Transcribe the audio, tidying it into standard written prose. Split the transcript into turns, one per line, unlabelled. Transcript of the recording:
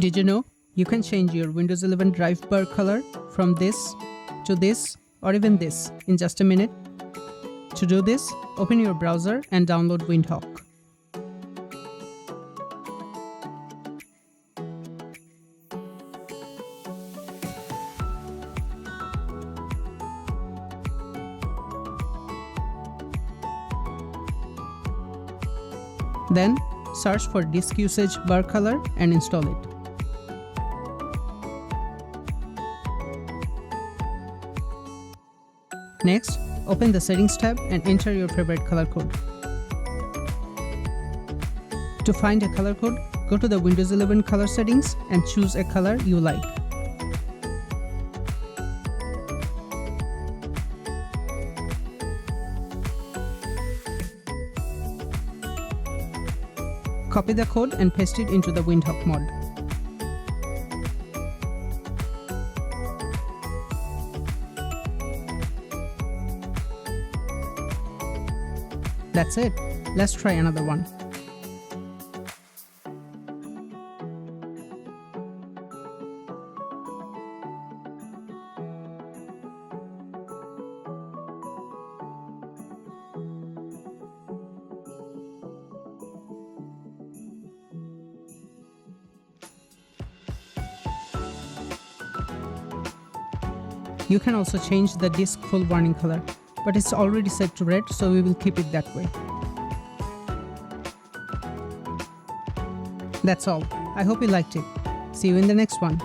Did you know you can change your Windows 11 drive bar color from this to this or even this in just a minute? To do this, open your browser and download Windhoek. Then, search for disk usage bar color and install it. Next, open the Settings tab and enter your favorite color code. To find a color code, go to the Windows 11 color settings and choose a color you like. Copy the code and paste it into the Windhoek mod. That's it. Let's try another one. You can also change the disk full warning color, but it's already set to red, so we will keep it that way. That's all. I hope you liked it. See you in the next one.